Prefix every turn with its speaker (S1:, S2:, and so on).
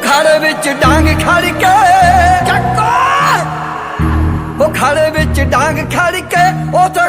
S1: ਖਾੜੇ ਵਿੱਚ ਡਾਂਗ ਖੜ ਕੇ ਚੱਕੋ ਉਹ ਖਾੜੇ ਵਿੱਚ ਡਾਂਗ ਖੜ ਕੇ ਉਹ ਤੇ